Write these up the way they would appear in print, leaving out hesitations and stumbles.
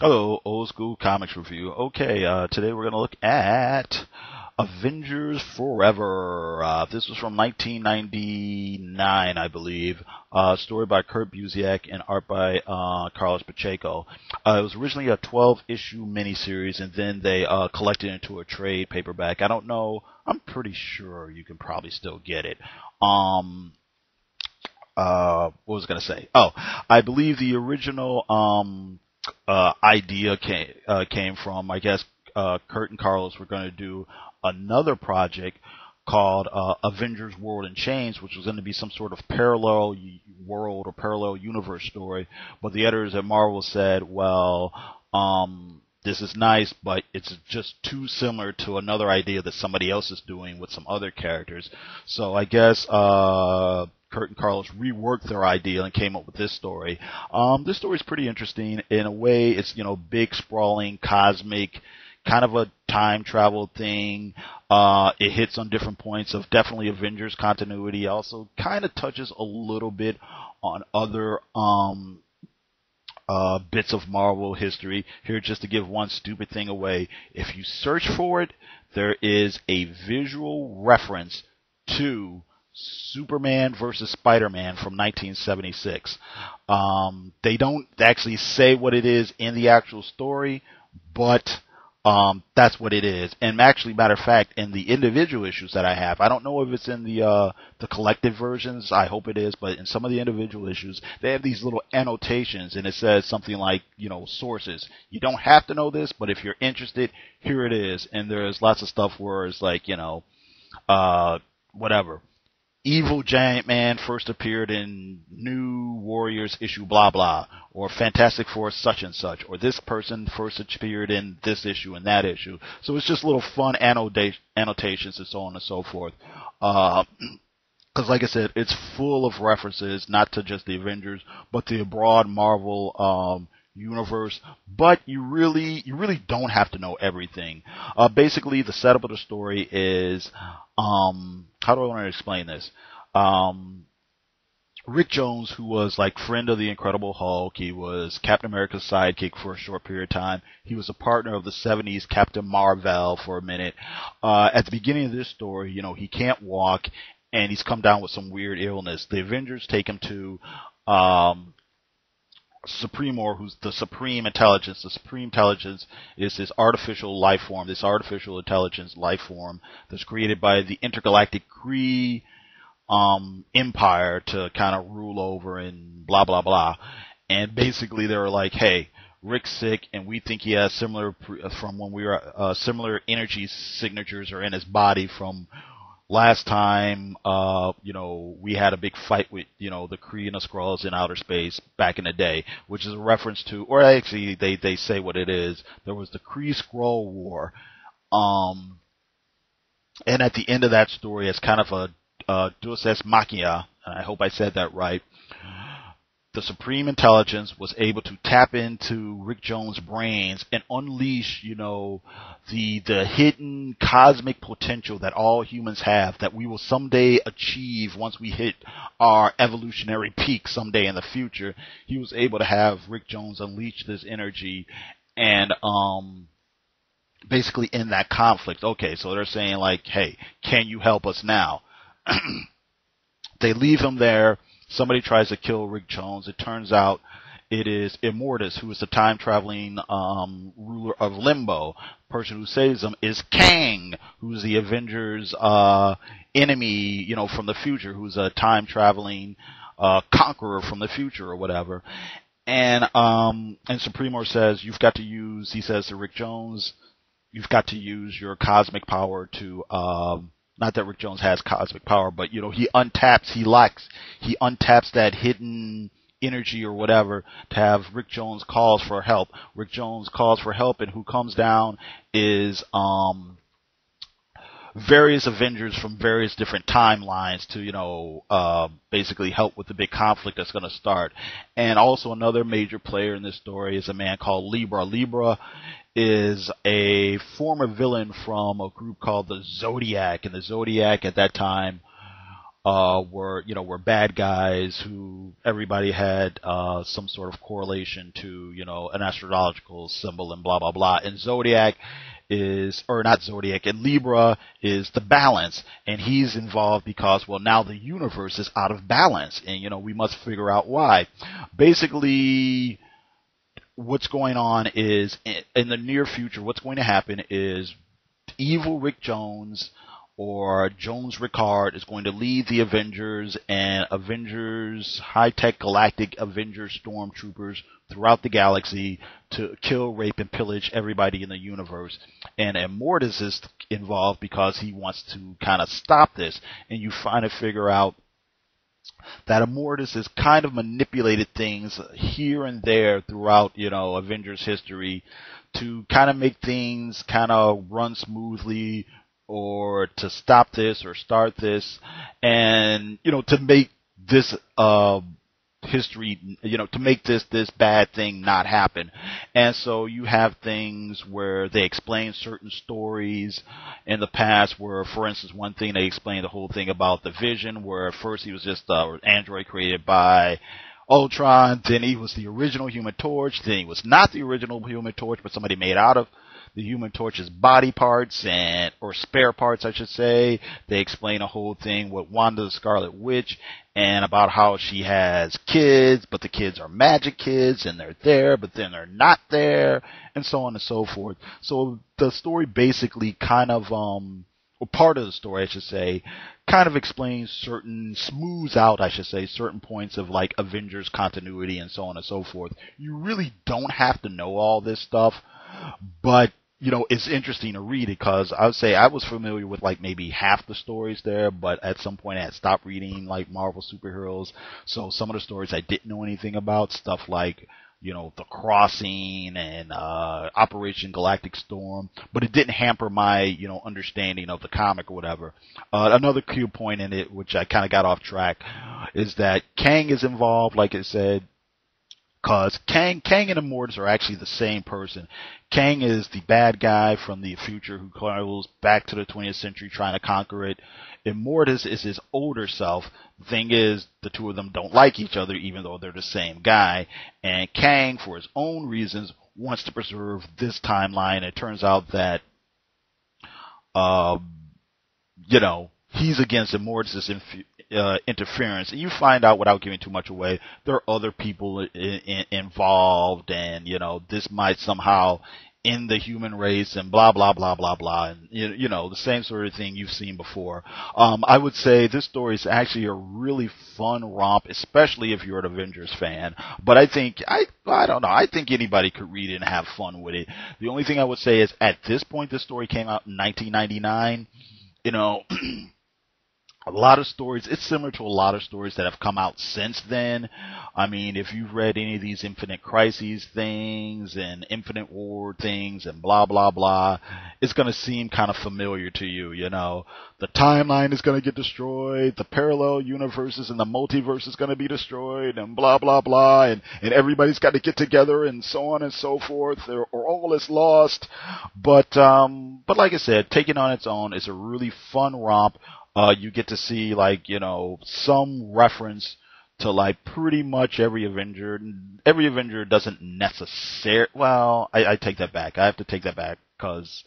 Hello, Old School Comics Review. Okay, today we're going to look at Avengers Forever. This was from 1999, I believe. Story by Kurt Busiek and art by Carlos Pacheco. It was originally a 12-issue miniseries, and then they collected it into a trade paperback. I don't know. I'm pretty sure you can probably still get it. What was I going to say? Oh, I believe the original idea came from, I guess, Kurt and Carlos were going to do another project called Avengers World in Chains, which was going to be some sort of parallel world or parallel universe story. But the editors at Marvel said, well, this is nice, but it's just too similar to another idea that somebody else is doing with some other characters. So I guess Kurt and Carlos reworked their idea and came up with this story. This story is pretty interesting. In a way, it's, big, sprawling, cosmic, kind of a time travel thing. It hits on different points of definitely Avengers continuity. Also kind of touches a little bit on other bits of Marvel history. Here, just to give one stupid thing away, if you search for it, there is a visual reference to Superman versus Spider-Man from 1976. They don't actually say what it is in the actual story, but that's what it is. And actually, matter of fact, in the individual issues that I have, I don't know if it's in the collected versions. I hope it is, but in some of the individual issues, they have these little annotations, and it says something like, sources. You don't have to know this, but if you're interested, here it is. And there's lots of stuff where it's like, whatever. Evil Giant Man first appeared in New Warriors issue blah blah, or Fantastic Four such and such, or this person first appeared in this issue and that issue. So it's just little fun annotations and so on and so forth. Because like I said, it's full of references, not to just the Avengers, but the broad Marvel universe. But you really don't have to know everything. Basically, the setup of the story is, how do I want to explain this? Rick Jones, who was like friend of the Incredible Hulk, he was Captain America's sidekick for a short period of time. He was a partner of the 70s Captain Marvel for a minute. At the beginning of this story, he can't walk, and he's come down with some weird illness. The Avengers take him to Supremor, who's the Supreme Intelligence. The Supreme Intelligence is this artificial life form, this artificial intelligence life form that's created by the intergalactic Kree empire to kind of rule over and blah, blah, blah. And basically they were like, hey, Rick's sick, and we think he has similar energy signatures are in his body from last time, we had a big fight with, the Kree and the Skrulls in outer space back in the day, which is a reference to, or actually they say what it is. There was the Kree-Skrull War. And at the end of that story, it's kind of a Deus Ex Machina, and I hope I said that right. The Supreme Intelligence was able to tap into Rick Jones' brains and unleash, the hidden cosmic potential that all humans have, that we will someday achieve once we hit our evolutionary peak someday in the future. He was able to have Rick Jones unleash this energy and basically end that conflict. Okay, so they're saying like, hey, can you help us now? They leave him there. Somebody tries to kill Rick Jones. It turns out it is Immortus, who is the time-traveling ruler of Limbo. The person who saves him is Kang, who's the Avengers' enemy, from the future, who's a time-traveling conqueror from the future or whatever. And Supremor says, he says to Rick Jones, you've got to use your cosmic power to not that Rick Jones has cosmic power, but he untaps that hidden energy or whatever to have Rick Jones calls for help. Rick Jones calls for help, and who comes down is various Avengers from various different timelines to basically help with the big conflict that's going to start. And also another major player in this story is a man called Libra. Libra is a former villain from a group called the Zodiac, and the Zodiac at that time were bad guys who everybody had some sort of correlation to, an astrological symbol and blah blah blah. And Zodiac is, or not Zodiac, and Libra is the balance, and he's involved because, well, now the universe is out of balance, and we must figure out why. Basically, what's going on is in the near future, what's going to happen is evil Rick Jones or Jones Ricard is going to lead the Avengers and Avengers, high-tech galactic Avengers stormtroopers throughout the galaxy to kill, rape, and pillage everybody in the universe. And Immortus is involved because he wants to kind of stop this. And you finally figure out that Immortus has kind of manipulated things here and there throughout, Avengers history to kind of make things kind of run smoothly, or to stop this or start this, and to make this history, to make this bad thing not happen. And so you have things where they explain certain stories in the past where, for instance, one thing they explained the whole thing about the Vision, where at first he was just an android created by Ultron, then he was the original Human Torch, then he was not the original Human Torch, but somebody made out of the Human Torch's body parts, or spare parts, I should say. They explain a whole thing with Wanda the Scarlet Witch and about how she has kids, but the kids are magic kids, and they're there, but then they're not there, and so on and so forth. So the story basically kind of, or part of the story, I should say, kind of explains smooths out, I should say, certain points of like Avengers continuity and so on and so forth. You really don't have to know all this stuff, but it's interesting to read it, because I would say I was familiar with like maybe half the stories there, but at some point I had stopped reading like Marvel superheroes. So some of the stories I didn't know anything about, stuff like, The Crossing and Operation Galactic Storm, but it didn't hamper my, understanding of the comic or whatever. Another key point in it, which I kind of got off track, is that Kang is involved, like I said, because Kang and Immortus are actually the same person. Kang is the bad guy from the future who travels back to the 20th century trying to conquer it. Immortus is his older self. The thing is, the two of them don't like each other, even though they're the same guy. And Kang, for his own reasons, wants to preserve this timeline. It turns out that, he's against Immortus' interference, and you find out, without giving too much away, there are other people involved, and this might somehow end the human race, and blah blah blah blah blah, and the same sort of thing you've seen before. I would say this story is actually a really fun romp, especially if you're an Avengers fan. But I think I don't know. I think anybody could read it and have fun with it. The only thing I would say is, at this point, this story came out in 1999. A lot of stories, it's similar to a lot of stories that have come out since then. I mean, if you've read any of these Infinite Crises things and Infinite War things and blah, blah, blah, it's going to seem kind of familiar to you, The timeline is going to get destroyed, the parallel universes and the multiverse is going to be destroyed, and blah, blah, blah, and everybody's got to get together and so on and so forth, or all is lost. But like I said, taken on its own, it's a really fun romp. You get to see, some reference to, pretty much every Avenger. Every Avenger doesn't necessarily, well, I take that back. I have to take that back, because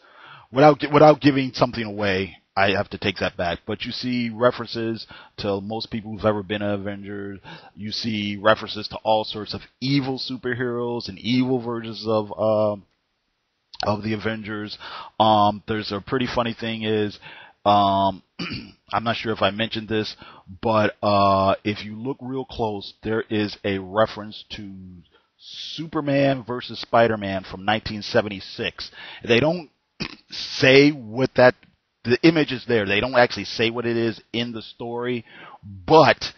without giving something away, I have to take that back. But you see references to most people who've ever been an Avenger. You see references to all sorts of evil superheroes and evil versions of the Avengers. There's a pretty funny thing is, I'm not sure if I mentioned this, but if you look real close, there is a reference to Superman versus Spider-Man from 1976. They don't say what the image is there. They don't actually say what it is in the story, but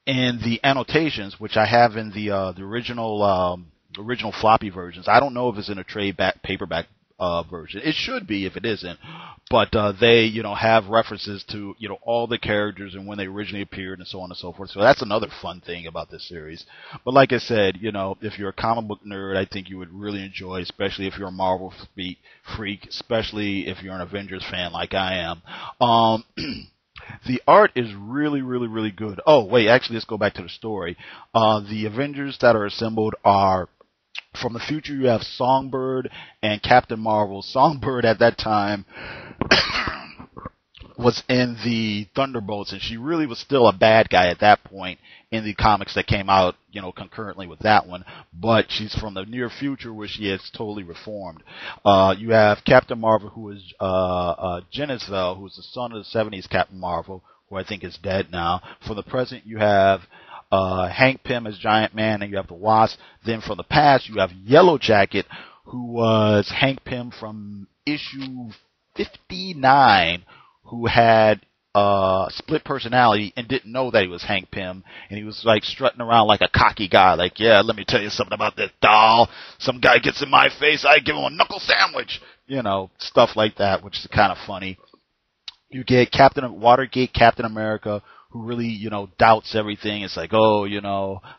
in the annotations, which I have in the original floppy versions, I don't know if it's in a trade paperback version. It should be if it isn't, but they have references to all the characters and when they originally appeared and so on and so forth. So that's another fun thing about this series. But like I said, if you're a comic book nerd, I think you would really enjoy, especially if you're a Marvel freak, especially if you're an Avengers fan like I am. The art is really, really, really good. Oh, wait, actually, let's go back to the story. The Avengers that are assembled are from the future. You have Songbird and Captain Marvel. Songbird at that time was in the Thunderbolts, and she really was still a bad guy at that point in the comics that came out, concurrently with that one. But she's from the near future where she is totally reformed. You have Captain Marvel, who is Genisvel, who is the son of the '70s Captain Marvel, who I think is dead now. For the present, you have Hank Pym as Giant Man, and you have the Wasp. Then from the past, you have Yellow Jacket, who was Hank Pym from issue 59, who had split personality and didn't know that he was Hank Pym, and he was like strutting around like a cocky guy, like, yeah, let me tell you something about this doll. Some guy gets in my face, I give him a knuckle sandwich, stuff like that, which is kind of funny. You get Watergate Captain America, who really, doubts everything. It's like, oh,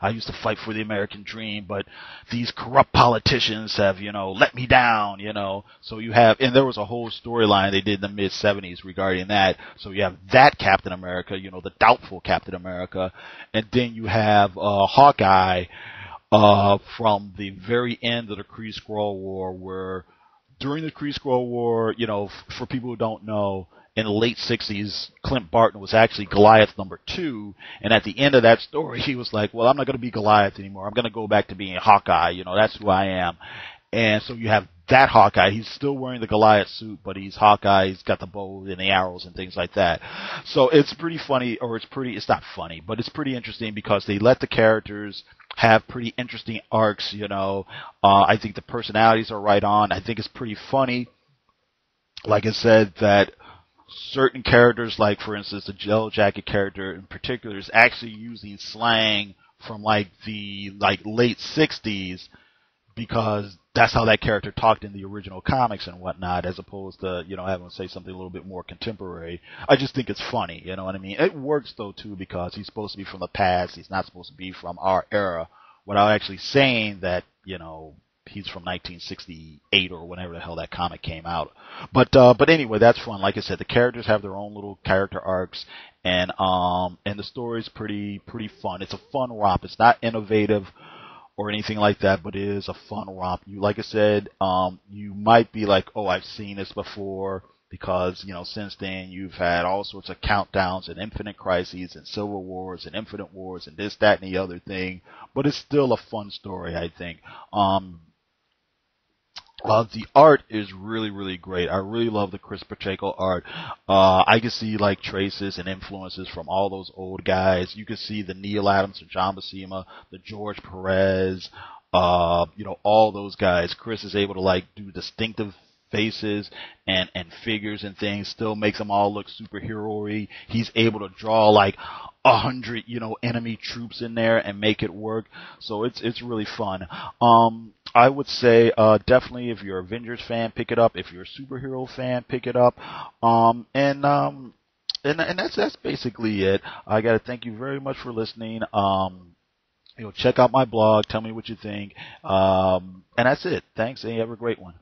I used to fight for the American dream, but these corrupt politicians have, let me down, So you have, and there was a whole storyline they did in the mid-'70s regarding that. So you have that Captain America, the doubtful Captain America. And then you have Hawkeye from the very end of the Kree Skrull War, where during the Kree Skrull War, for people who don't know, in the late '60s, Clint Barton was actually Goliath #2, and at the end of that story, he was like, well, I'm not going to be Goliath anymore. I'm going to go back to being Hawkeye. That's who I am. And so you have that Hawkeye. He's still wearing the Goliath suit, but he's Hawkeye. He's got the bow and the arrows and things like that. So it's pretty funny, or it's not funny, but it's pretty interesting because they let the characters have pretty interesting arcs, I think the personalities are right on. I think it's pretty funny. Like I said, that certain characters, like for instance the Yellow Jacket character in particular, is actually using slang from the late '60s, because that's how that character talked in the original comics and whatnot, as opposed to having to say something a little bit more contemporary. I just think it's funny, you know what I mean? It works though too, because he's supposed to be from the past. He's not supposed to be from our era, without actually saying that he's from 1968 or whenever the hell that comic came out. But anyway, that's fun. Like I said, the characters have their own little character arcs, and the story's pretty fun. It's a fun romp. It's not innovative or anything like that, but it is a fun romp. Like I said, you might be like, oh, I've seen this before, because since then you've had all sorts of countdowns and Infinite Crises and Civil Wars and Infinite Wars and this, that, and the other thing. But it's still a fun story, I think. The art is really, really great. I really love the Chris Pacheco art. I can see traces and influences from all those old guys. You can see the Neil Adams, the John Buscema, the George Perez, all those guys. Chris is able to do distinctive faces and figures and things, still makes them all look superhero-y. He's able to draw 100 enemy troops in there and make it work. So it's really fun. I would say definitely, if you're an Avengers fan, pick it up. If you're a superhero fan, pick it up. And that's basically it. I gotta thank you very much for listening. Check out my blog, tell me what you think. And that's it. Thanks, and you have a great one.